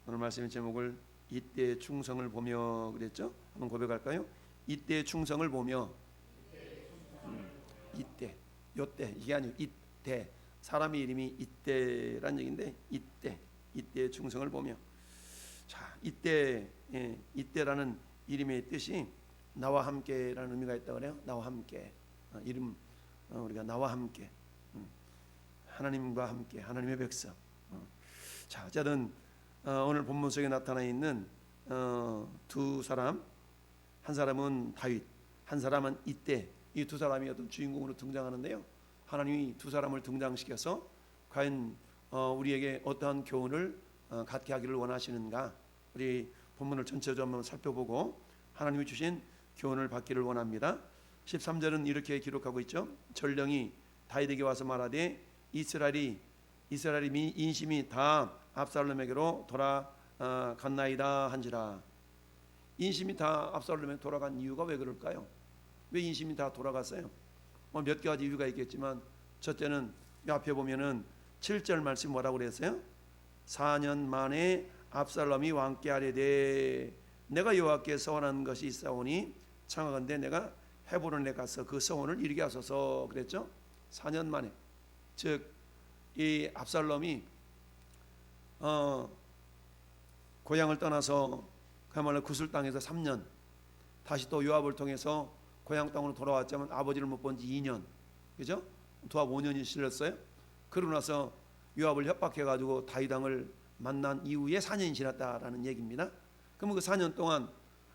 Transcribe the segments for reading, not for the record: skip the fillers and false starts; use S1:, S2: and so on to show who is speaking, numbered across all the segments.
S1: 오늘 말씀의 제목을 이때의 충성을 보며 그랬죠? 한번 고백할까요? 이때의 충성을 보며. 이때, 요때 이게 아니고 이때. 사람의 이름이 이때란 얘기인데 이때의 충성을 보며. 자, 이때라는 이름의 뜻이 나와 함께라는 의미가 있다고 그래요. 나와 함께. 이름 우리가 나와 함께. 하나님과 함께, 하나님의 백성. 자, 어쨌든 오늘 본문 속에 나타나 있는 두 사람, 한 사람은 다윗, 한 사람은 이때. 이 두 사람이 어떤 주인공으로 등장하는데요. 하나님이 두 사람을 등장시켜서 과연 우리에게 어떠한 교훈을 갖게 하기를 원하시는가? 우리 본문을 전체적으로 한번 살펴보고 하나님이 주신 교훈을 받기를 원합니다. 13절은 이렇게 기록하고 있죠. 전령이 다윗에게 와서 말하되 이스라엘이 인심이 다 압살롬에게로 돌아갔나이다 한지라. 인심이 다 압살롬에 돌아간 이유가 왜 그럴까요? 왜 인심이 다 돌아갔어요? 몇 가지 이유가 있겠지만 첫째는 앞에 보면은 7절 말씀 뭐라고 그랬어요? 4년 만에 압살롬이 왕께 아뢰되 내가 여호와께 서원한 것이 있사오니 청하건대 내가 헤브론에 가서 그 서원을 이루게 하소서 그랬죠. 4년 만에, 즉 이 압살롬이 고향을 떠나서 그야말로 구슬 땅에서 3년, 다시 또 요압을 통해서 고향 땅으로 돌아왔지만 아버지를 못 본 지 2년, 그죠? 도합 5년이 실렸어요. 그러고 나서 요압을 협박해가지고 다윗 왕을 만난 이후에 4년이 지났다라는 얘기입니다. 그러면 그 4년 동안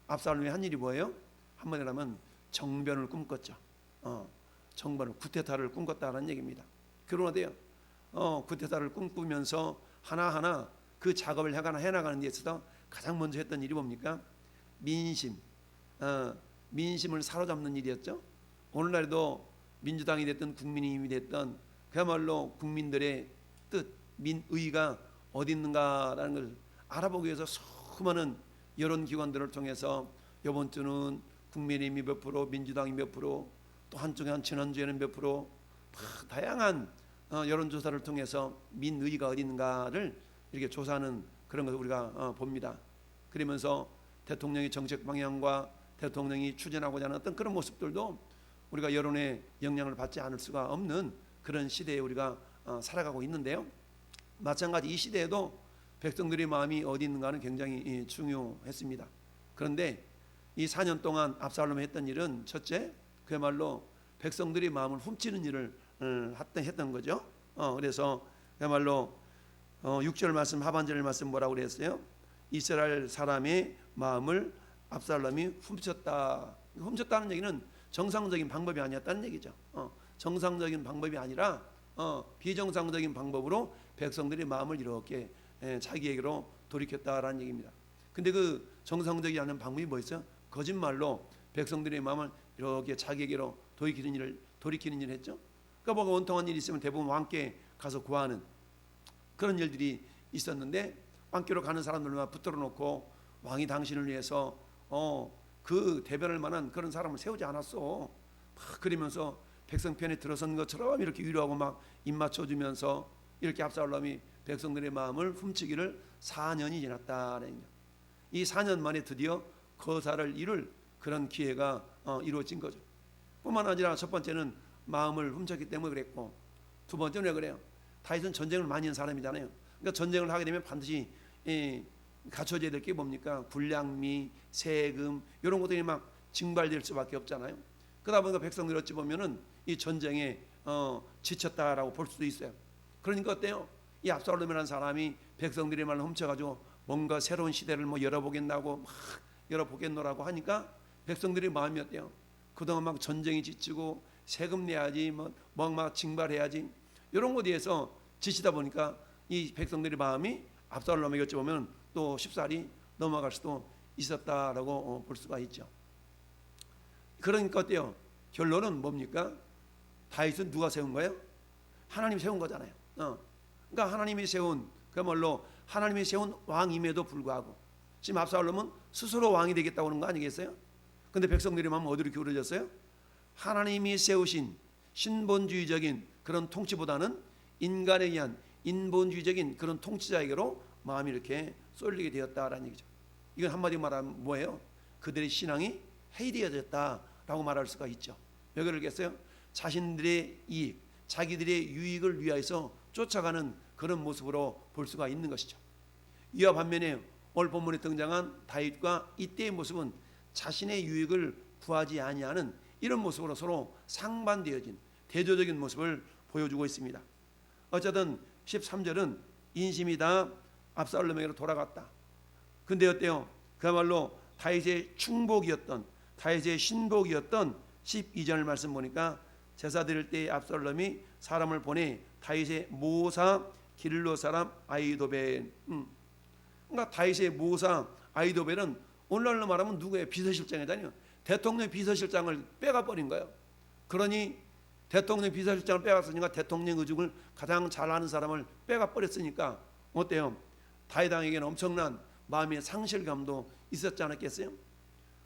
S1: 압살롬이 한 일이 뭐예요? 한마디로 정변을 꿈꿨죠. 정변을, 쿠데타를 꿈꿨다라는 얘기입니다. 그러는데요, 쿠데타를 꿈꾸면서 하나하나 그 작업을 해나가는 데 있어서 가장 먼저 했던 일이 뭡니까? 민심을 사로잡는 일이었죠. 오늘날에도 민주당이 됐든 국민의힘이 됐든 그야말로 국민들의 뜻, 민의가 어디 있는가라는 걸 알아보기 위해서 수많은 여론기관들을 통해서 이번 주는 국민의힘이 몇 프로, 민주당이 몇 프로, 또 한쪽에 지난주에는 몇 프로, 다양한 여론조사를 통해서 민의가 어디 있는가를 이렇게 조사하는 그런 것을 우리가 봅니다. 그러면서 대통령의 정책 방향과 대통령이 추진하고자 하는 어떤 그런 모습들도 우리가 여론의 영향을 받지 않을 수가 없는 그런 시대에 우리가 살아가고 있는데요. 마찬가지 이 시대에도 백성들의 마음이 어디 있는가는 굉장히 중요했습니다. 그런데 이 4년 동안 압살롬이 했던 일은 첫째, 그야말로 백성들의 마음을 훔치는 일을 했던 거죠. 그래서 그야말로 6절 말씀 하반절 말씀 뭐라고 그랬어요? 이스라엘 사람의 마음을 압살롬이 훔쳤다는 얘기는 정상적인 방법이 아니었다는 얘기죠. 정상적인 방법이 아니라 비정상적인 방법으로 백성들의 마음을 이렇게 자기에게로 돌이켰다라는 얘기입니다. 근데 그 정상적이지 않은 방법이 뭐였어요? 거짓말로 백성들의 마음을 이렇게 자기에게로 돌이키는 일을 했죠. 그러니까 뭐가 원통한 일이 있으면 대부분 왕께 가서 구하는 그런 일들이 있었는데, 왕께로 가는 사람들만 붙들어 놓고 왕이 당신을 위해서 그 대변할 만한 그런 사람을 세우지 않았어. 그러면서 백성 편에 들어선 것처럼 이렇게 위로하고 막 입 맞춰주면서 이렇게 압살롬이 백성들의 마음을 훔치기를 4년이 지났다는, 이 4년 만에 드디어 거사를 이룰 그런 기회가 이루어진 거죠. 뿐만 아니라 첫 번째는 마음을 훔쳤기 때문에 그랬고, 두 번째는 왜 그래요? 다윗은 전쟁을 많이 한 사람이잖아요. 그러니까 전쟁을 하게 되면 반드시 갖춰져야 될 게 뭡니까? 군량미, 세금 이런 것들이 막 증발될 수밖에 없잖아요. 그러다 보니까 백성들이 어찌 보면은 이 전쟁에 지쳤다라고 볼 수도 있어요. 그러니까 어때요? 이 압살롬이라는 사람이 백성들의 말을 훔쳐가지고 뭔가 새로운 시대를 열어보겠나고 막 열어보겠노라고 하니까 백성들의 마음이 어때요? 그동안 막 전쟁이 지치고 세금 내야지, 막 징발해야지 이런 것에 대해서 지치다 보니까 이 백성들의 마음이 압살롬에게 어찌 보면 또 쉽사리 넘어갈 수도 있었다라고 볼 수가 있죠. 그러니까 어때요? 결론은 뭡니까? 다윗은 누가 세운 거예요? 하나님이 세운 거잖아요. 그러니까 하나님이 세운, 그야말로 하나님이 세운 왕임에도 불구하고 지금 압살롬은 스스로 왕이 되겠다고 하는 거 아니겠어요? 근데 백성들의 마음은 어디로 기울어졌어요? 하나님이 세우신 신본주의적인 그런 통치보다는 인간에 의한 인본주의적인 그런 통치자에게로 마음이 이렇게 쏠리게 되었다라는 얘기죠. 이건 한마디로 말하면 뭐예요? 그들의 신앙이 해이되어졌다라고 말할 수가 있죠. 왜 그러겠어요? 자신들의 이익, 자기들의 유익을 위하여서 쫓아가는 그런 모습으로 볼 수가 있는 것이죠. 이와 반면에 오늘 본문에 등장한 다윗과 이때의 모습은 자신의 유익을 구하지 아니하는 이런 모습으로 서로 상반되어진 대조적인 모습을 보여주고 있습니다. 어쨌든 13절은 인심이 다 압살롬에게로 돌아갔다. 근데 어때요? 그야말로 다윗의 충복이었던, 다윗의 신복이었던 12절 말씀 보니까 제사 드릴 때에 압살롬이 사람을 보내 다윗의 모사 길로 사람 아히도벨. 그러니까 다윗의 모사 아히도벨은 오늘날로 말하면 누구예요? 비서실장이잖아요. 대통령 비서실장을 빼가 버린 거예요. 그러니 대통령 비서실장을 빼갔으니까 대통령 의중을 가장 잘 아는 사람을 빼가 버렸으니까 어때요? 다윗 왕에게는 엄청난 마음의 상실감도 있었지 않았겠어요?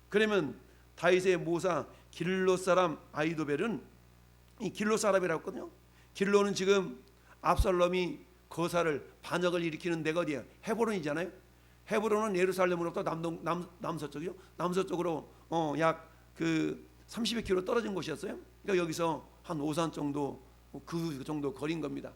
S1: 그러면 다윗의 모사 길로 사람 아히도벨은 이 길로 사람이라고 했거든요. 길로는 지금 압살롬이 거사를 반역을 일으키는 데가 어디예요? 헤브론이잖아요. 헤브론은 예루살렘으로부터 남서쪽이요. 남서쪽으로 약 그 30여 킬로 떨어진 곳이었어요. 그러니까 여기서 한 오산 정도 그 정도 거리인 겁니다.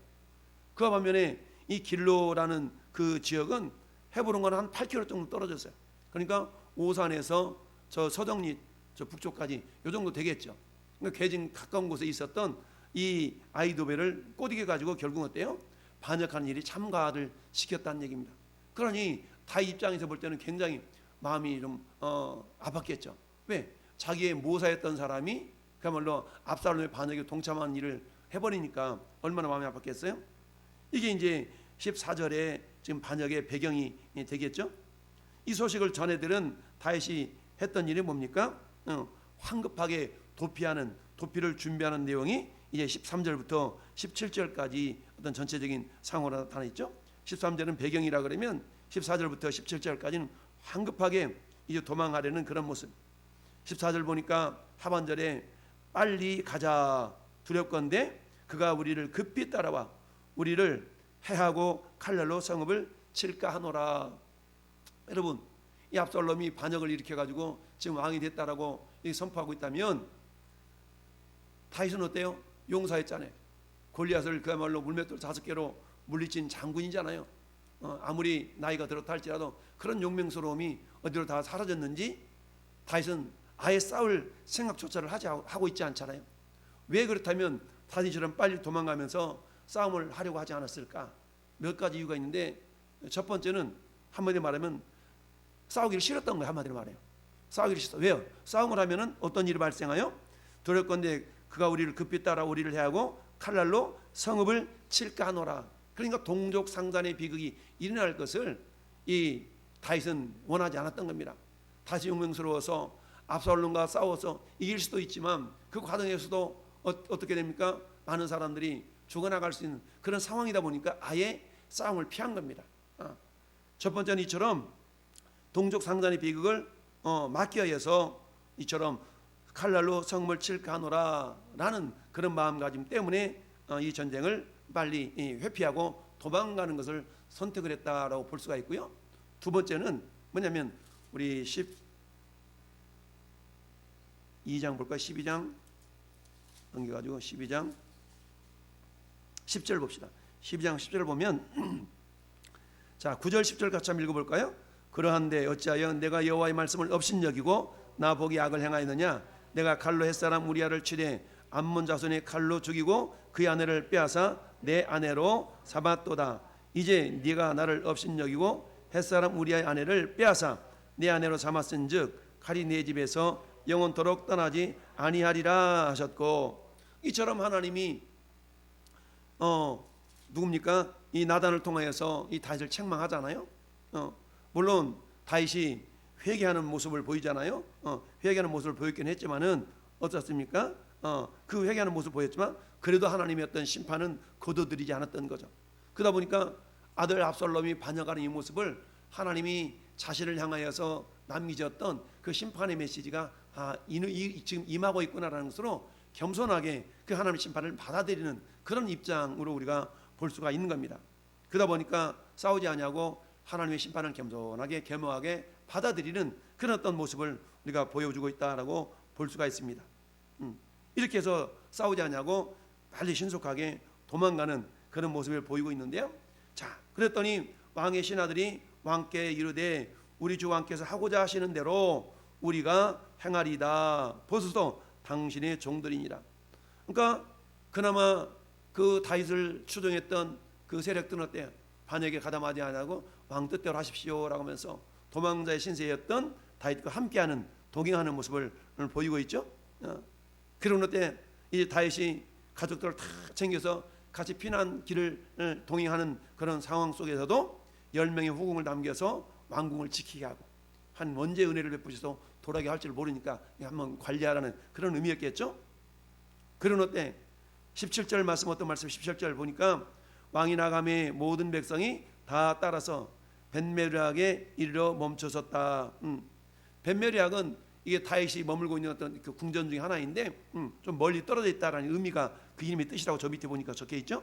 S1: 그와 반면에 이 길로라는 그 지역은 헤브론과는 한 8킬로 정도 떨어졌어요. 그러니까 오산에서 저 서정리 저 북쪽까지 이 정도 되겠죠. 그러니까 개진 가까운 곳에 있었던 이 아히도벨을 꼬드겨 가지고 결국 어때요? 반역하는 일이 참가를 시켰다는 얘기입니다. 그러니 다윗 입장에서 볼 때는 굉장히 마음이 좀 아팠겠죠. 왜? 자기의 모사였던 사람이 그야말로 압살롬의 반역에 동참한 일을 해버리니까 얼마나 마음이 아팠겠어요? 이게 이제 14절에 지금 반역의 배경이 되겠죠. 이 소식을 전해들은 다윗이 했던 일이 뭡니까? 황급하게 도피를 준비하는 내용이 이제 13절부터 17절까지 어떤 전체적인 상호로 나타나 있죠. 13절은 배경이라 그러면 14절부터 17절까지는 황급하게 이제 도망하려는 그런 모습. 14절 보니까 하반절에 빨리 가자 두렵건대 그가 우리를 급히 따라와 우리를 해하고 칼날로 성읍을 칠까 하노라. 여러분, 이 압살롬이 반역을 일으켜 가지고 지금 왕이 됐다라고 선포하고 있다면 다윗은 어때요? 용사였잖아요. 골리앗을 그야말로 물맷돌 5개로 물리친 장군이잖아요. 아무리 나이가 들었다 할지라도 그런 용맹스러움이 어디로 다 사라졌는지 다윗은 아예 싸울 생각조차를 하고 있지 않잖아요. 왜 그렇다면 다윗처럼 빨리 도망가면서 싸움을 하려고 하지 않았을까? 몇 가지 이유가 있는데 첫 번째는 한마디로 말하면 싸우기를 싫었던 거예요. 한마디로 말해요. 싸우기를 싫어. 왜요? 싸움을 하면은 어떤 일이 발생하여? 두렵건대 그가 우리를 급히 따라 우리를 해하고 칼날로 성읍을 칠까 하노라. 그러니까 동족 상잔의 비극이 일어날 것을 이 다윗은 원하지 않았던 겁니다. 다시 용맹스러워서 압살롬과 싸워서 이길 수도 있지만 그 과정에서도 어떻게 됩니까? 많은 사람들이 죽어나갈 수 있는 그런 상황이다 보니까 아예 싸움을 피한 겁니다. 첫 번째는 이처럼 동족 상잔의 비극을 막기 위해서 이처럼 칼날로 성을 칠까 하노라 라는 그런 마음가짐 때문에 이 전쟁을 빨리 회피하고 도망가는 것을 선택을 했다라고 볼 수가 있고요. 두 번째는 뭐냐면 우리 12장 볼까요? 12장 넘겨가지고 12장 10절 봅시다. 12장 10절 보면 자 9절 10절 같이 한번 읽어볼까요? 그러한데 어찌하여 내가 여호와의 말씀을 업신여기고 나 보기 악을 행하였느냐? 내가 칼로 햇사람 우리아를 치되 암몬 자손의 칼로 죽이고 그의 아내를 빼앗아 내 아내로 삼았도다. 이제 네가 나를 업신여기고 햇사람 우리아의 아내를 빼앗아 내 아내로 삼았은즉 칼이 내 집에서 영원토록 떠나지 아니하리라 하셨고, 이처럼 하나님이 누굽니까? 이 나단을 통하여서 이 다윗을 책망하잖아요. 물론 다윗이 회개하는 모습을 보이잖아요. 회개하는 모습을 보였긴 했지만은 어떻습니까? 그 회개하는 모습을 보였지만 그래도 하나님의 어떤 심판은 거둬들이지 않았던 거죠. 그러다 보니까 아들 압살롬이 반역하는 이 모습을 하나님이 자신을 향하여서 남기셨던 그 심판의 메시지가 지금 임하고 있구나라는 것으로 겸손하게 그 하나님의 심판을 받아들이는 그런 입장으로 우리가 볼 수가 있는 겁니다. 그러다 보니까 싸우지 아니하고 하나님의 심판을 겸손하게 겸허하게 받아들이는 그런 어떤 모습을 우리가 보여주고 있다라고 볼 수가 있습니다. 이렇게 해서 싸우지 않냐고 빨리 신속하게 도망가는 그런 모습을 보이고 있는데요. 자, 그랬더니 왕의 신하들이 왕께 이르되 우리 주 왕께서 하고자 하시는 대로 우리가 행하리이다. 보소서 당신의 종들이니라. 그러니까 그나마 그 다윗을 추종했던 그 세력들은 어때요? 반역에 가담하지 않고 왕 뜻대로 하십시오라고 하면서 도망자의 신세였던 다윗과 함께하는 동행하는 모습을 보이고 있죠. 그런 때 이제 다윗이 가족들을 다 챙겨서 같이 피난 길을 동행하는 그런 상황 속에서도 10명의 후궁을 남겨서 왕궁을 지키게 하고 한 원죄의 은혜를 베푸셔서 돌아가게 할 줄 모르니까 한번 관리하라는 그런 의미였겠죠. 그런 때 17절 말씀 어떤 말씀 17절 보니까 왕이 나감에 모든 백성이 다 따라서 벤메르악에 이르러 멈춰섰다. 벤메르악은 이게 다윗이 머물고 있는 어떤 그 궁전 중에 하나인데 좀 멀리 떨어져 있다라는 의미가 그 이름의 뜻이라고 저 밑에 보니까 적혀 있죠.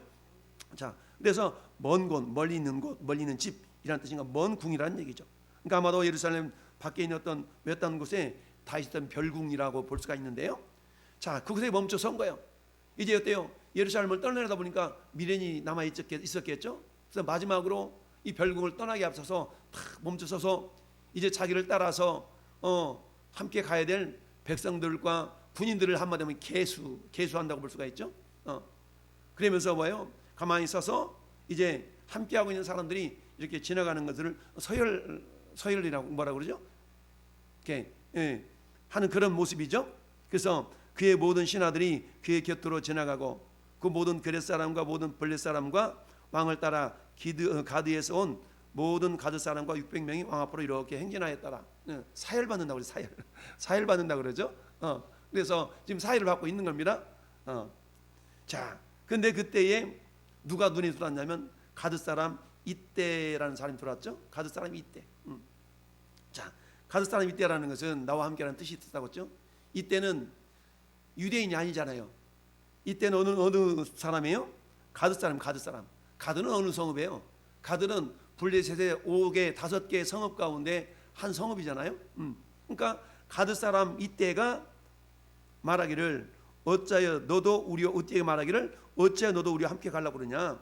S1: 자, 그래서 먼 곳, 멀리 있는 곳, 멀리 있는 집이라는 뜻인가 먼 궁이라는 얘기죠. 그러니까 아마도 예루살렘 밖에 있는 어떤 외딴 곳에 다윗이 있던 별궁이라고 볼 수가 있는데요. 자, 그곳에 멈춰선 거예요. 이제 어때요? 예루살렘을 떠나려다 보니까 미련이 남아 있었겠죠. 그래서 마지막으로 이 별궁을 떠나기 앞서서 탁 멈춰서서 이제 자기를 따라서 함께 가야 될 백성들과 군인들을 한마디 하면 계수한다고 볼 수가 있죠. 그러면서 뭐예요? 가만히 서서 이제 함께하고 있는 사람들이 이렇게 지나가는 것을 서열이라고 뭐라고 그러죠? 이렇게 하는 그런 모습이죠. 그래서 그의 모든 신하들이 그의 곁으로 지나가고 그 모든 그렛 사람과 모든 블렛 사람과 왕을 따라 가드에서 온 모든 가드 사람과 600명이 왕 앞으로 이렇게 행진하였더라. 사열 받는다고 그러죠. 사열 받는다고 그러죠. 그래서 지금 사열을 받고 있는 겁니다. 자, 근데 그때에 누가 눈에 들어왔냐면 가드 사람 이때라는 사람이 들어왔죠. 가드 사람 이때. 자, 가드 사람 이때라는 것은 나와 함께라는 뜻이 있다고 했죠. 이때는 유대인이 아니잖아요. 이때는 어느 사람이에요? 가드 사람. 가드는 어느 성읍이에요? 가드는 블레셋의 5개, 5개의 성읍 가운데 한 성읍이잖아요. 그러니까 가드 사람 이때가 말하기를 어찌하여 너도 우리와 함께 가려고 그러냐?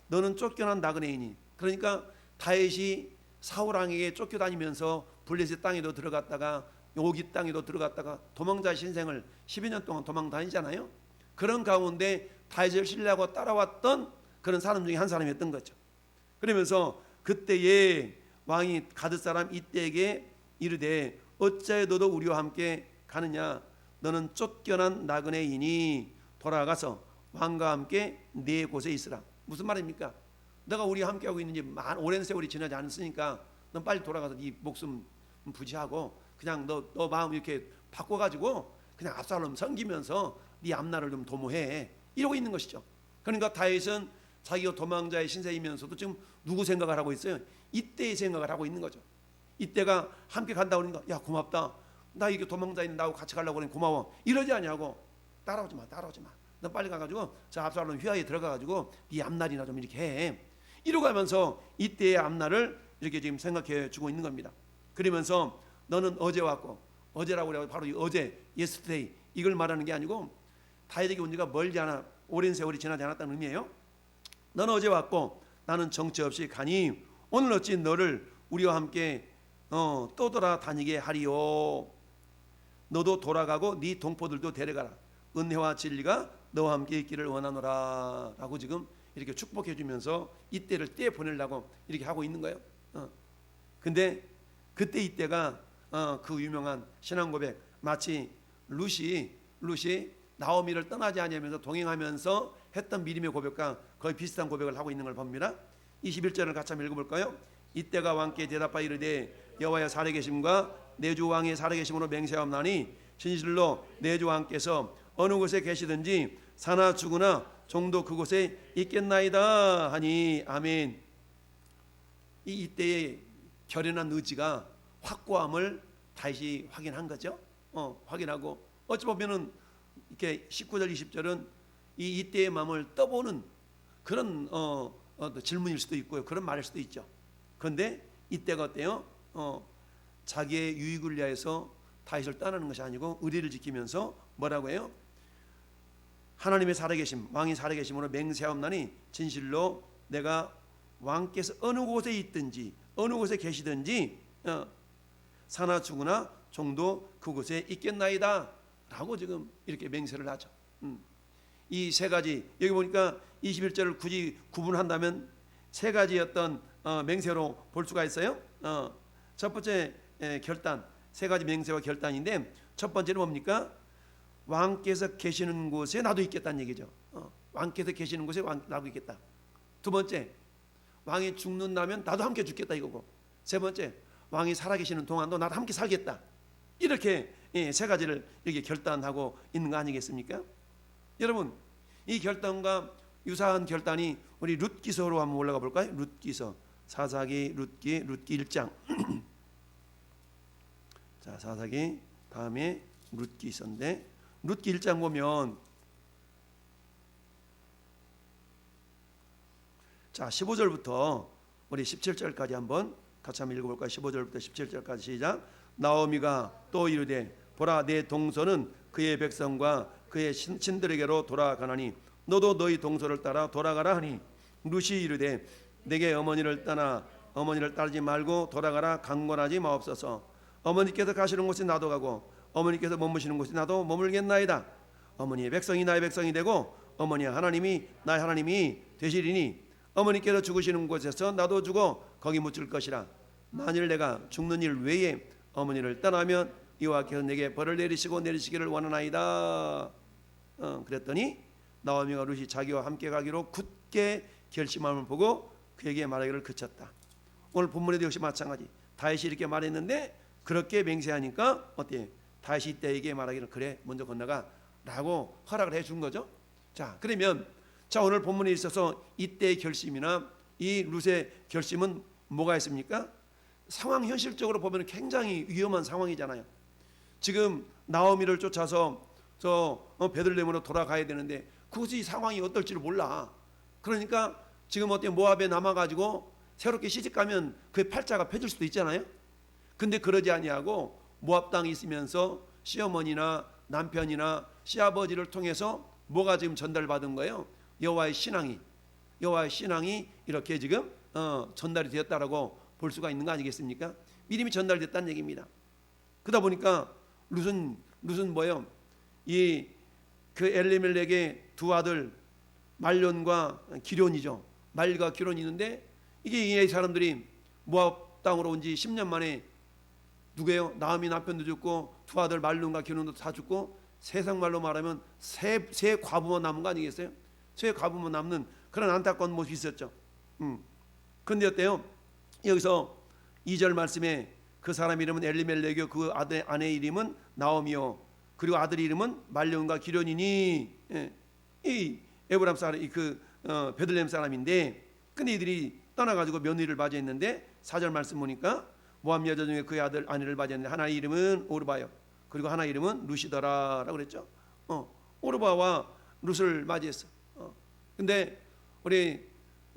S1: 너는 쫓겨난 나그네이니. 그러니까 다윗이 사울 왕에게 쫓겨다니면서 블레셋 땅에도 들어갔다가 오기 땅에도 들어갔다가 도망자 신생을 12년 동안 도망 다니잖아요. 그런 가운데 다윗을 신뢰하고 따라왔던 그런 사람 중에 한 사람이었던 거죠. 그러면서 그때에 왕이 가드 사람 이때에게 이르되 어찌하여 너도 우리와 함께 가느냐? 너는 쫓겨난 나그네이니 돌아가서 왕과 함께 네 곳에 있으라. 무슨 말입니까? 너가 우리와 함께하고 있는지 오랜 세월이 지나지 않았으니까 넌 빨리 돌아가서 네 목숨 부지하고 그냥 너 마음 이렇게 바꿔가지고 그냥 압살롬 섬기면서 네 앞날을 좀 도모해. 이러고 있는 것이죠. 그러니까 다윗은 자기가 도망자의 신세이면서도 지금 누구 생각을 하고 있어요? 이때의 생각을 하고 있는 거죠. 이때가 함께 간다고 그러니까 야 고맙다. 나 이게 도망자인 나하고 같이 가려고 그러니 고마워. 이러지 않냐고. 따라오지 마. 너 빨리 가가지고 저 압살롬 휘하에 들어가가지고 네 앞날이나 좀 이렇게 해. 이러고 하면서 이때의 앞날을 이렇게 지금 생각해 주고 있는 겁니다. 그러면서 너는 어제 왔고 어제라고 그래요. 바로 이 어제 yesterday 이걸 말하는 게 아니고 다윗에게 온 지가 멀지 않아 오랜 세월이 지나지 않았다는 의미예요. 너는 어제 왔고 나는 정처 없이 가니 오늘 어찌 너를 우리와 함께 떠돌아다니게 하리요. 너도 돌아가고 네 동포들도 데려가라. 은혜와 진리가 너와 함께 있기를 원하노라 라고 지금 이렇게 축복해 주면서 이때를 떼 보내려고 이렇게 하고 있는 거예요. 근데 그때 이때가 그 유명한 신앙 고백 마치 룻이 나오미를 떠나지 않으면서 동행하면서 했던 믿음의 고백과 거의 비슷한 고백을 하고 있는 걸 봅니다. 21절을 같이 한번 읽어볼까요? 이때가 왕께 대답하여 이르되 여호와의 살아계심과 내 주 왕의 살아계심으로 맹세하옵나니 진실로 내 주 왕께서 어느 곳에 계시든지 사나 죽으나 종도 그곳에 있겠나이다 하니 아멘. 이때의 결연한 의지가 확고함을 다시 확인한 거죠. 확인하고 어찌 보면은 이렇게 19절 20절은 이때의 마음을 떠보는 그런 질문일 수도 있고요. 그런 말일 수도 있죠. 그런데 이때가 어때요? 자기의 유익을 위하여서 다윗을 떠나는 것이 아니고 의리를 지키면서 뭐라고 해요? 하나님의 살아계심, 왕이 살아계심으로 맹세하옵나니 진실로 내가 왕께서 어느 곳에 있든지 어느 곳에 계시든지 사나 죽으나 종도 그곳에 있겠나이다 라고 지금 이렇게 맹세를 하죠. 이 세 가지, 여기 보니까 21절을 굳이 구분한다면 세 가지 어떤 맹세로 볼 수가 있어요. 첫 번째 결단, 세 가지 맹세와 결단인데, 첫 번째는 뭡니까? 왕께서 계시는 곳에 나도 있겠다는 얘기죠. 왕께서 계시는 곳에 나도 있겠다. 두 번째, 왕이 죽는다면 나도 함께 죽겠다 이거고, 세 번째, 왕이 살아계시는 동안도 나도 함께 살겠다. 이렇게 세 가지를 이렇게 결단하고 있는 거 아니겠습니까? 여러분, 이 결단과 유사한 결단이 우리 룻기서로 한번 올라가 볼까요? 룻기서, 사사기, 룻기 1장. 자, 사사기 다음에 룻기서인데, 룻기 1장 보면 자 15절부터 우리 17절까지 한번 같이 한번 읽어볼까요? 15절부터 17절까지 시작. 나오미가 또 이르되 보라 내 동서는 그의 백성과 그의 신들에게로 돌아가나니 너도 너희 동서를 따라 돌아가라 하니, 룻이 이르되 내게 어머니를 따르지 말고 돌아가라 강권하지 마옵소서. 어머니께서 가시는 곳에 나도 가고 어머니께서 머무시는 곳에 나도 머물겠나이다. 어머니의 백성이 나의 백성이 되고 어머니의 하나님이 나의 하나님이 되시리니 어머니께서 죽으시는 곳에서 나도 죽어 거기 묻힐 것이라. 만일 내가 죽는 일 외에 어머니를 떠나면 여호와께서 내게 벌을 내리시기를 원하나이다. 그랬더니 나오미가 룻이 자기와 함께 가기로 굳게 결심함을 보고 그에게 말하기를 그쳤다. 오늘 본문에도 역시 마찬가지. 다윗이 이렇게 말했는데 그렇게 맹세하니까 어때? 다윗이 이때에게 말하기를 그래 먼저 건너가 라고 허락을 해준 거죠. 자, 그러면 자 오늘 본문에 있어서 이때의 결심이나 이 룻의 결심은 뭐가 있습니까? 상황 현실적으로 보면 굉장히 위험한 상황이잖아요. 지금 나오미를 쫓아서 저 베들레헴으로 돌아가야 되는데 그것이 상황이 어떨지를 몰라. 그러니까 지금 어때 모압에 남아가지고 새롭게 시집가면 그의 팔자가 펴질 수도 있잖아요. 근데 그러지 아니하고 모압 땅에 있으면서 시어머니나 남편이나 시아버지를 통해서 뭐가 지금 전달받은 거예요? 여호와의 신앙이 이렇게 지금 전달이 되었다라고 볼 수가 있는 거 아니겠습니까? 믿음이 전달됐다는 얘기입니다. 그러다 보니까 룻은 뭐예요? 그 엘리멜렉의 두 아들 말론과 기론이죠. 말과 기론이 있는데 이게 이 사람들이 모압 땅으로 온 지 10년 만에 누구예요? 나오미 남편도 죽고 두 아들 말론과 기론도 다 죽고 세상 말로 말하면 새 과부만 남은 거 아니겠어요? 새 과부만 남는 그런 안타까운 모습이 있었죠. 그런데 어때요? 여기서 2절 말씀에 그 사람 이름은 엘리멜렉이요 그 아내 이름은 나오미요 그리고 아들 이름은 말론과 기련이니 이 에브람 사람 베들레헴 사람인데, 근데 이들이 떠나가지고 며느리를 맞이했는데 4절 말씀 보니까 모압 여자 중에 그의 아들 아내를 맞이했는데 하나 이름은 오르바요 그리고 하나 이름은 룻이더라라고 그랬죠. 오르바와 룻을 맞이했어. 근데 우리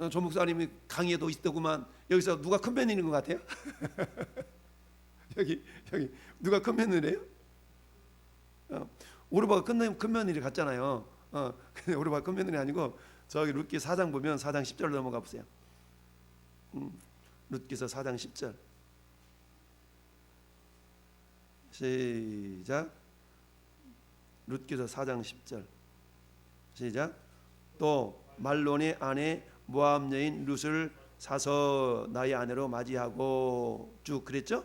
S1: 조 목사님이 강의에도 있더구만. 여기서 누가 큰 며느리인 것 같아요? 여기 누가 큰 며느리예요? 오르바가 큰 며느리 같잖아요. 근데 오르바가 큰 며느리 아니고 저기 룻기 4장 보면 4장 10절 넘어가 보세요. 룻기서 4장 10절 시작. 룻기서 4장 10절 시작. 또 말론의 아내 모압 여인 룻을 사서 나의 아내로 맞이하고 쭉 그랬죠.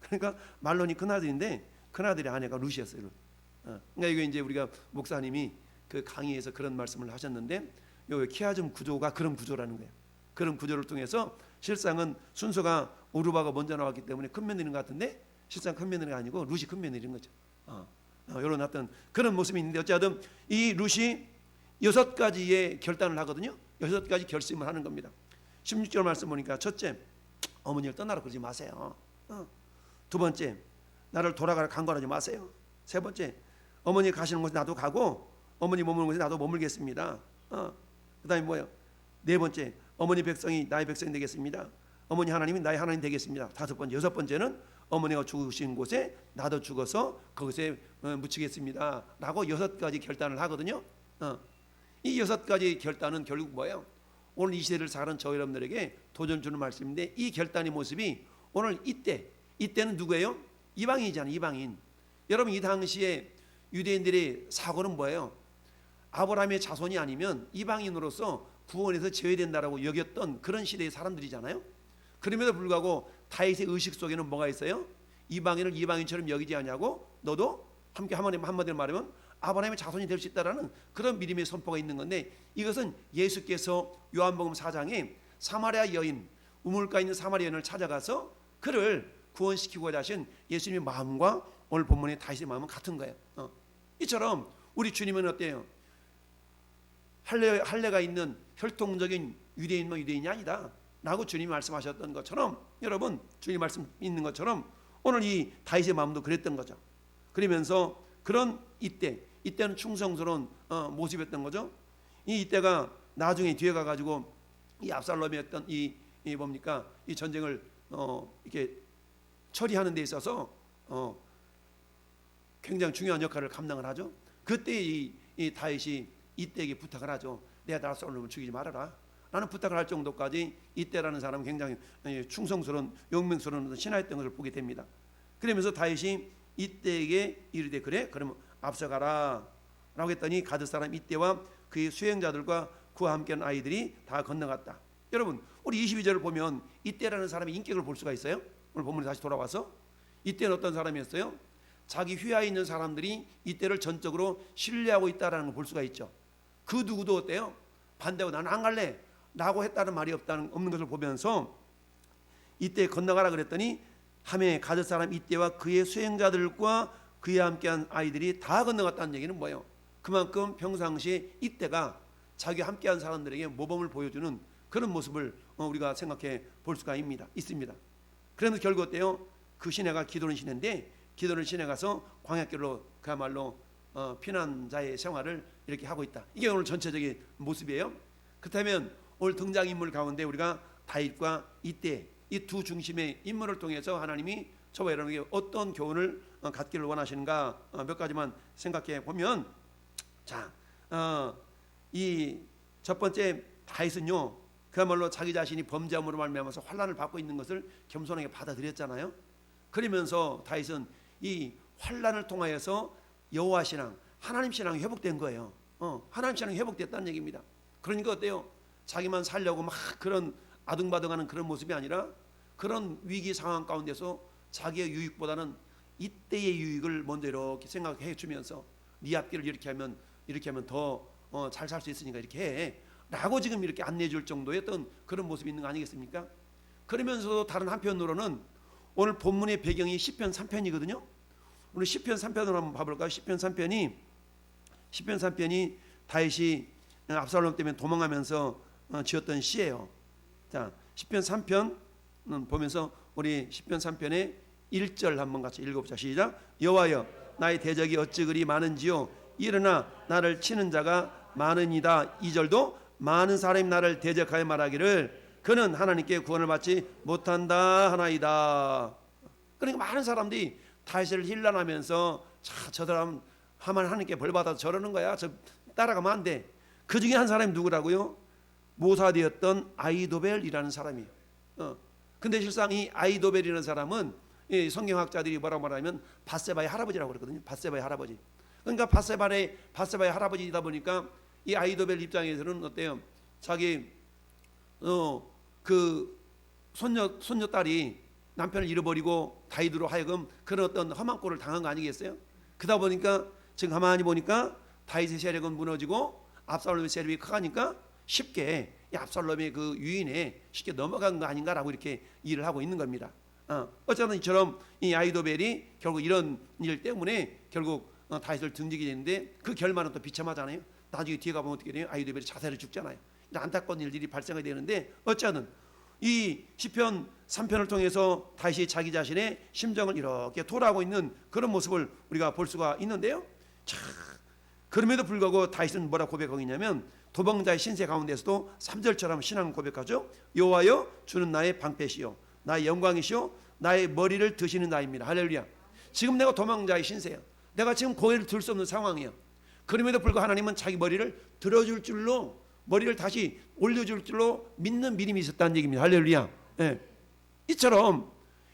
S1: 그러니까 말론이 큰아들인데 큰아들의 아내가 룻이었어요. 그러니까 이거 이제 우리가 목사님이 그 강의에서 그런 말씀을 하셨는데 요 키아즘 구조가 그런 구조라는 거예요. 그런 구조를 통해서 실상은 순서가 오르바가 먼저 나왔기 때문에 큰 며느리인 것 같은데 실상 큰 며느리가 아니고 룻이 큰 며느리인 거죠. 이런 어떤 그런 모습이 있는데 어쨌든 이 룻이 6가지의 결단을 하거든요. 6가지 결심을 하는 겁니다. 16절 말씀 보니까 첫째, 어머니를 떠나라 그러지 마세요. 두 번째, 나를 돌아가라 강권하지 마세요. 세 번째, 어머니 가시는 곳에 나도 가고 어머니 머무는 곳에 나도 머물겠습니다. 그 다음에 뭐예요? 네 번째, 어머니 백성이 나의 백성이 되겠습니다. 어머니 하나님이 나의 하나님 되겠습니다. 다섯 번째, 여섯 번째는 어머니가 죽으신 곳에 나도 죽어서 거기에 묻히겠습니다 라고 여섯 가지 결단을 하거든요. 이 여섯 가지 결단은 결국 뭐예요? 오늘 이 시대를 사는 저 여러분들에게 도전 주는 말씀인데, 이 결단의 모습이 오늘 이때는 누구예요? 이방인이잖아요. 이방인. 여러분, 이 당시에 유대인들의 사고는 뭐예요? 아브라함의 자손이 아니면 이방인으로서 구원에서 제외된다라고 여겼던 그런 시대의 사람들이잖아요. 그럼에도 불구하고 다윗의 의식 속에는 뭐가 있어요? 이방인을 이방인처럼 여기지 않냐고, 너도 함께 한마디로 말하면 아브라함의 자손이 될 수 있다라는 그런 믿음의 선포가 있는 건데, 이것은 예수께서 요한복음 4장에 사마리아 여인, 우물가에 있는 사마리아 여인을 찾아가서 그를 구원시키고자 하신 예수님의 마음과 오늘 본문의 다윗의 마음은 같은 거예요. 이처럼 우리 주님은 어때요? 할례가 있는 혈통적인 유대인이 아니다 라고 주님이 말씀하셨던 것처럼, 여러분, 주님 말씀 있는 것처럼 오늘 이 다윗의 마음도 그랬던 거죠. 그러면서 그런 이때는 충성스러운 모습이었던 거죠. 이때가 나중에 뒤에 가가지고 이 압살롬이 했던 이 뭡니까, 이 전쟁을 이렇게 처리하는 데 있어서 굉장히 중요한 역할을 감당을 하죠. 그때 이 다윗이 이때에게 부탁을 하죠. 내가 압살롬을 죽이지 말아라 라는 부탁을 할 정도까지 이때라는 사람은 굉장히 충성스러운 용맹스러운 신하였던 것을 보게 됩니다. 그러면서 다윗이 이때에게 이르되, 그래 그러면 앞서가라 라고 했더니 가드 사람 이때와 그의 수행자들과 그와 함께한 아이들이 다 건너갔다. 여러분, 우리 22절을 보면 이때라는 사람의 인격을 볼 수가 있어요. 오늘 본문에 다시 돌아와서 이때는 어떤 사람이었어요? 자기 휘하에 있는 사람들이 이때를 전적으로 신뢰하고 있다라는 걸 볼 수가 있죠. 그 누구도 어때요? 반대하고 나는 안 갈래 라고 했다는 말이 없는 것을 보면서 이때 건너가라 그랬더니 함에 가드 사람 이때와 그의 수행자들과 그와 함께한 아이들이 다 건너갔다는 얘기는 뭐예요? 그만큼 평상시에 이때가 자기와 함께한 사람들에게 모범을 보여주는 그런 모습을 우리가 생각해 볼 수가 있습니다. 그래서 결국 어때요? 그 시내가 기도는 시내인데, 기도는 시내 가서 광야길로 그야말로 피난자의 생활을 이렇게 하고 있다. 이게 오늘 전체적인 모습이에요. 그렇다면 오늘 등장인물 가운데 우리가 다윗과 이때 이 두 중심의 인물을 통해서 하나님이 저와 여러분에게 어떤 교훈을 갖기를 원하시는가 몇 가지만 생각해 보면, 자, 이 첫 번째 다윗은요, 그야말로 자기 자신이 범죄함으로 말미암아서 환난을 받고 있는 것을 겸손하게 받아들였잖아요. 그러면서 다윗은 이 환난을 통하여서 여호와 신앙, 하나님 신앙이 회복된 거예요. 하나님 신앙이 회복됐다는 얘기입니다. 그러니까 어때요? 자기만 살려고 막 그런 아둥바둥하는 그런 모습이 아니라, 그런 위기 상황 가운데서 자기의 유익보다는 이때의 유익을 먼저 이렇게 생각해 주면서, 네 앞길을 이렇게 하면 더 잘 살 수 있으니까 이렇게 해 라고 지금 이렇게 안내해 줄 정도의 어떤 그런 모습이 있는 거 아니겠습니까? 그러면서도 다른 한편으로는 오늘 본문의 배경이 시편 3편이거든요. 오늘 시편 3편을 한번 봐볼까요? 시편 3편이 다윗이 압살롬 때문에 도망하면서 지었던 시예요. 자, 시편 3편 보면서 우리 시편 3편의 1절 한번 같이 읽어보자. 시작. 여호와여, 나의 대적이 어찌 그리 많은지요. 일어나 나를 치는 자가 많으니이다. 2절도 많은 사람이 나를 대적하여 말하기를 그는 하나님께 구원을 받지 못한다 하나이다. 그러니까 많은 사람들이 다윗을 힐난하면서 저 사람 하만 하나님께 벌 받아서 저러는 거야, 저 따라가면 안 돼. 그 중에 한 사람이 누구라고요? 모사되었던 아이도벨이라는 사람이에요. 근데 실상 이 아이도벨이라는 사람은 이 성경학자들이 뭐라고 말하면 밧세바의 할아버지라고 그러거든요. 밧세바의 할아버지. 그러니까 밧세바의 할아버지이다 보니까 이 아이도벨 입장에서는 어때요? 자기 그 손녀 딸이 남편을 잃어버리고 다윗으로 하여금 그런 어떤 험한 꼴을 당한 거 아니겠어요? 그러다 보니까 지금 가만히 보니까 다윗의 세력은 무너지고 압살롬의 세력이 커가니까 쉽게 이 압살롬의 그 유인에 쉽게 넘어간 거 아닌가라고 이렇게 일을 하고 있는 겁니다. 어쨌든 이처럼 이 아이도벨이 결국 이런 일 때문에 결국 다윗을 등지게 되는데, 그 결말은 또 비참하잖아요. 나중에 뒤에 가보면 어떻게 돼요? 아이도벨이 자살해 죽잖아요. 안타까운 일들이 발생하게 되는데, 어쨌든 이 시편 3편을 통해서 다윗이 자기 자신의 심정을 이렇게 토로하고 있는 그런 모습을 우리가 볼 수가 있는데요. 자, 그럼에도 불구하고 다윗은 뭐라 고백하고 있냐면 도망자의 신세 가운데서도 3절처럼 신앙 고백하죠. 여호와여 주는 나의 방패시요 나의 영광이시요 나의 머리를 드시는 나입니다. 할렐루야. 지금 내가 도망자의 신세야. 내가 지금 고개를 들 수 없는 상황이야. 그럼에도 불구하고 하나님은 자기 머리를 들어줄 줄로, 머리를 다시 올려줄 줄로 믿는 믿음이 있었다는 얘기입니다. 할렐루야. 네. 이처럼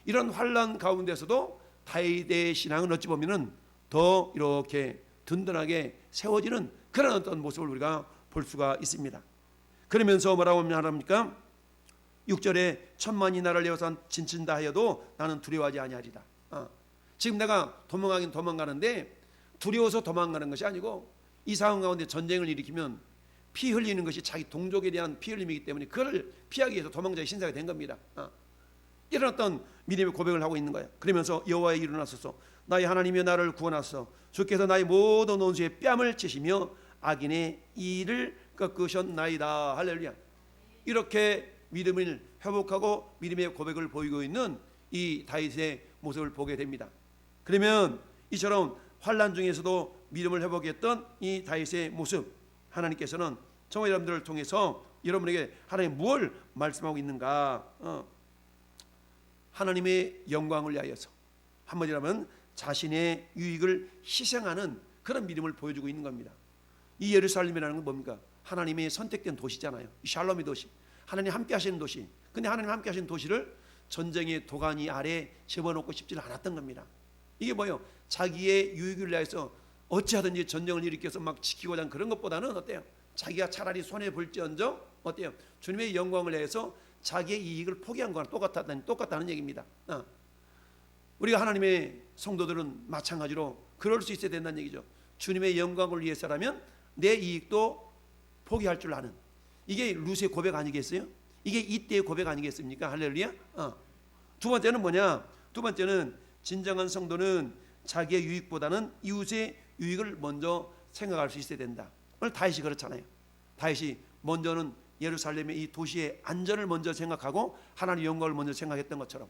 S1: 이런 환난 가운데서도 다윗의 신앙은 어찌 보면은 더 이렇게 든든하게 세워지는 그런 어떤 모습을 우리가 볼 수가 있습니다. 그러면서 뭐라고 합니까? 6절에 천만이 나를 에워싸 진친다 하여도 나는 두려워하지 아니하리다. 지금 내가 도망가긴 도망가는데 두려워서 도망가는 것이 아니고 이 상황 가운데 전쟁을 일으키면 피 흘리는 것이 자기 동족에 대한 피 흘림이기 때문에 그걸 피하기 위해서 도망자의 신세가 된 겁니다. 이런 어떤 믿음의 고백을 하고 있는 거예요. 그러면서 여호와여 일어나소서 나의 하나님이여 나를 구원하소서 주께서 나의 모든 원수의 뺨을 치시며 악인의 이를 꺾으셨나이다. 할렐루야. 이렇게 믿음을 회복하고 믿음의 고백을 보이고 있는 이 다윗의 모습을 보게 됩니다. 그러면 이처럼 환난 중에서도 믿음을 회복했던 이 다윗의 모습, 하나님께서는 정말 여러분들을 통해서 여러분에게 하나님 무엇을 말씀하고 있는가? 하나님의 영광을 위하여서 한마디로 하면 자신의 유익을 희생하는 그런 믿음을 보여주고 있는 겁니다. 이 예루살렘이라는 건 뭡니까? 하나님의 선택된 도시잖아요. 샬롬의 도시, 하나님 함께 하시는 도시. 근데 하나님 함께 하시는 도시를 전쟁의 도가니 아래 집어넣고 싶지 않았던 겁니다. 이게 뭐예요? 자기의 유익을 위해서 어찌하든지 전쟁을 일으켜서 막 지키고자 하는 그런 것보다는 어때요? 자기가 차라리 손해 볼지언정 어때요? 주님의 영광을 위해서 자기의 이익을 포기한 거랑 똑같다는 얘기입니다. 우리가 하나님의 성도들은 마찬가지로 그럴 수 있어야 된다는 얘기죠. 주님의 영광을 위해서라면 내 이익도 포기할 줄 아는, 이게 루스의 고백 아니겠어요? 이게 이때의 고백 아니겠습니까? 할렐루야. 두 번째는 뭐냐? 두 번째는 진정한 성도는 자기의 유익보다는 이웃의 유익을 먼저 생각할 수 있어야 된다. 오늘 다윗이 그렇잖아요. 다윗이 먼저는 예루살렘의 이 도시의 안전을 먼저 생각하고 하나님의 영광을 먼저 생각했던 것처럼,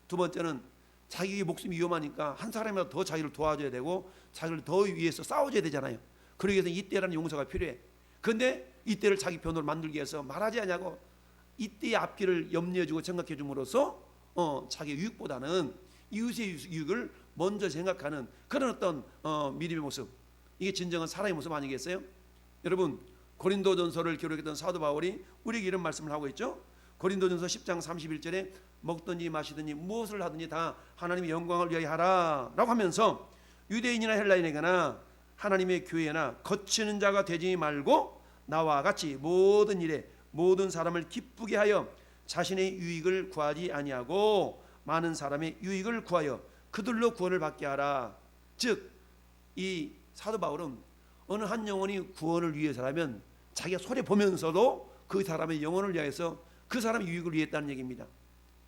S1: 두 번째는 자기 목숨이 위험하니까 한 사람이라도 더 자기를 도와줘야 되고 자기를 더 위해서 싸워줘야 되잖아요. 그러기 위해서 이때라는 용서가 필요해. 그런데 이때를 자기 편으로 만들기 위해서 말하지 않냐고 이때의 앞길을 염려해주고 생각해 줌으로써 자기 유익보다는 이웃의 유익을 먼저 생각하는 그런 어떤 믿음의 모습, 이게 진정한 사랑의 모습 아니겠어요? 여러분, 고린도전서를 기록했던 사도 바울이 우리에게 이런 말씀을 하고 있죠. 고린도전서 10장 31절에 먹든지 마시든지 무엇을 하든지 다 하나님의 영광을 위하여 하라 라고 하면서 유대인이나 헬라인에게나 하나님의 교회나 거치는 자가 되지 말고 나와 같이 모든 일에 모든 사람을 기쁘게 하여 자신의 유익을 구하지 아니하고 많은 사람의 유익을 구하여 그들로 구원을 받게 하라. 즉 이 사도 바울은 어느 한 영혼이 구원을 위해서라면 자기가 손해 보면서도 그 사람의 영혼을 위해서 그 사람의 유익을 위했다는 얘기입니다.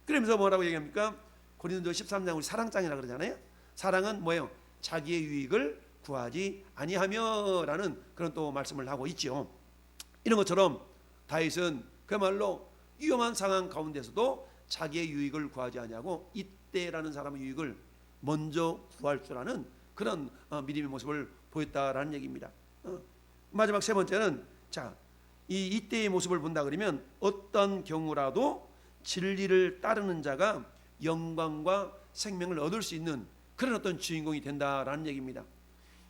S1: 그러면서 뭐라고 얘기합니까? 고린도 13장 우리 사랑장이라고 그러잖아요. 사랑은 뭐예요? 자기의 유익을 구하지 아니하며라는 그런 또 말씀을 하고 있죠. 이런 것처럼 다윗은 그야말로 위험한 상황 가운데서도 자기의 유익을 구하지 아니하고 이때라는 사람의 유익을 먼저 구할 줄 아는 그런 믿음의 모습을 보였다라는 얘기입니다. 마지막 세 번째는 이때의 모습을 본다 그러면 어떤 경우라도 진리를 따르는 자가 영광과 생명을 얻을 수 있는 그런 어떤 주인공이 된다라는 얘기입니다.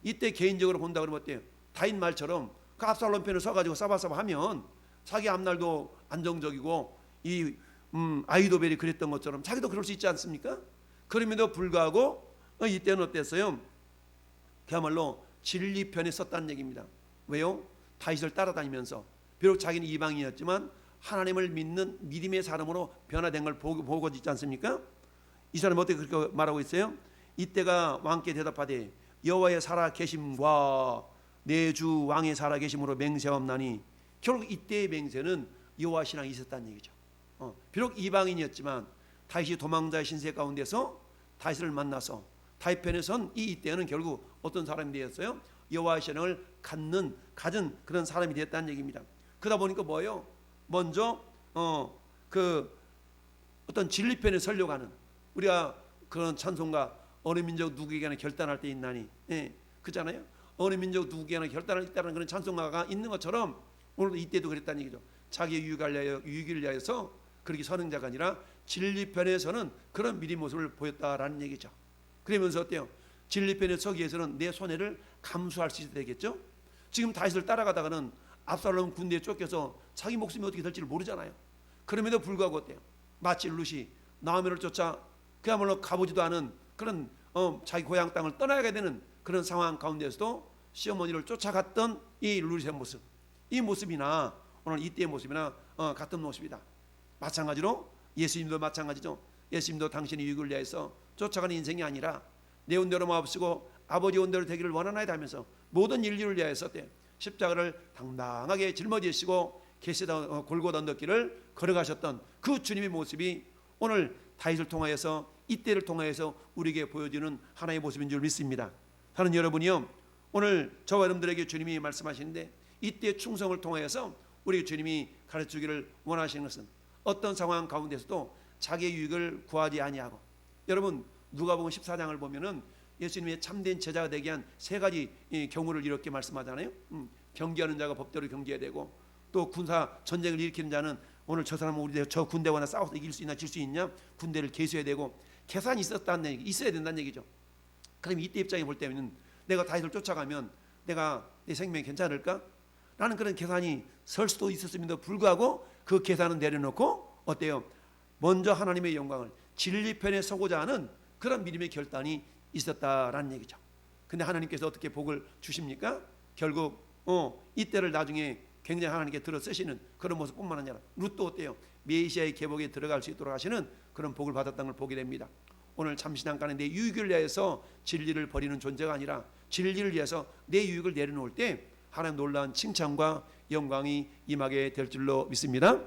S1: 이때 개인적으로 본다 그러면 어때요? 다윗 말처럼 그 압살롬 편을 서가지고 싸바싸바하면 자기 앞날도 안정적이고 이 아히도벨이 그랬던 것처럼 자기도 그럴 수 있지 않습니까? 그럼에도 불구하고 이때는 어땠어요? 그야말로 진리 편에 섰다는 얘기입니다. 왜요? 다윗을 따라다니면서 비록 자기는 이방인이었지만 하나님을 믿는 믿음의 사람으로 변화된 걸 보고 있지 않습니까? 이 사람은 어떻게 그렇게 말하고 있어요? 이때가 왕께 대답하되 여호와의 살아 계심과 내 주 왕의 살아 계심으로 맹세하옵나니, 결국 이때의 맹세는 여호와 신앙이 있었다는 얘기죠. 비록 이방인이었지만 다윗이 도망자의 신세 가운데서 다윗을 만나서 다윗 편에 선 이때는 결국 어떤 사람이 되었어요? 여호와 신앙을 가진 그런 사람이 되었다는 얘기입니다. 그러다 보니까 뭐예요? 먼저 어떤 진리편에 서려고 하는, 우리가 그런 찬송가 어느 민족 누구에게나 결단할 때 있나니, 그잖아요. 어느 민족 누구에게나 결단할 때 있다는 그런 찬송가가 있는 것처럼 오늘도 이때도 그랬다는 얘기죠. 자기 유익을 위하여서 그렇게 선한 자가 아니라 진리편에서는 그런 미리 모습을 보였다라는 얘기죠. 그러면서 어때요? 진리편에 서기 위해서는 내 손해를 감수할 수 있어야 되겠죠. 지금 다윗을 따라가다가는 압살롬 군대에 쫓겨서 자기 목숨이 어떻게 될지를 모르잖아요. 그럼에도 불구하고 어때요? 마치 룻이 나오미를 쫓아 그야말로 가보지도 않은 그런 자기 고향 땅을 떠나야 되는 그런 상황 가운데서도 시어머니를 쫓아갔던 이 룻의 모습, 이 모습이나 오늘 이때의 모습이나 같은 모습이다. 마찬가지로 예수님도 마찬가지죠. 예수님도 당신의 유익을 위해서 쫓아가는 인생이 아니라 내 온대로 마옵시고 아버지 온대로 되기를 원하나이다 하면서 모든 인류를 위하여서 십자가를 당당하게 짊어지시고 계시다 골고다 언덕길을 걸어가셨던 그 주님의 모습이 오늘 다윗을 통하여서 이때를 통하여서 우리에게 보여주는 하나의 모습인 줄 믿습니다. 하는 여러분이요, 오늘 저와 여러분들에게 주님이 말씀하시는데 이때 충성을 통하여서 우리 주님이 가르치기를 원하시는 것은 어떤 상황 가운데서도 자기의 유익을 구하지 아니하고, 여러분 누가복음 14장을 보면은 예수님의 참된 제자가 되게 한 세 가지 경우를 이렇게 말씀하잖아요. 경계하는 자가 법대로 경계해야 되고, 또 군사 전쟁을 일으키는 자는 오늘 저 사람은 우리 저 군대와 싸워서 이길 수 있나 질 수 있냐, 군대를 계수해야 되고, 계산이 있어야 된다는 얘기죠. 그럼 이때 입장에 볼 때는 내가 다윗을 쫓아가면 내가 내 생명이 괜찮을까? 라는 그런 계산이 설 수도 있었음에도 불구하고 그 계산은 내려놓고 어때요? 먼저 하나님의 영광을 진리편에 서고자 하는 그런 믿음의 결단이 있었다라는 얘기죠. 근데 하나님께서 어떻게 복을 주십니까? 결국 이때를 나중에 굉장히 하나님께 들어 쓰시는 그런 모습뿐만 아니라 룻도 어때요? 메시아의 계복에 들어갈 수 있도록 하시는 그런 복을 받았다는 걸 보게 됩니다. 오늘 잠시난간에 내 유익을 위해서 진리를 버리는 존재가 아니라 진리를 위해서 내 유익을 내려놓을 때 하나님 놀라운 칭찬과 영광이 임하게 될 줄로 믿습니다.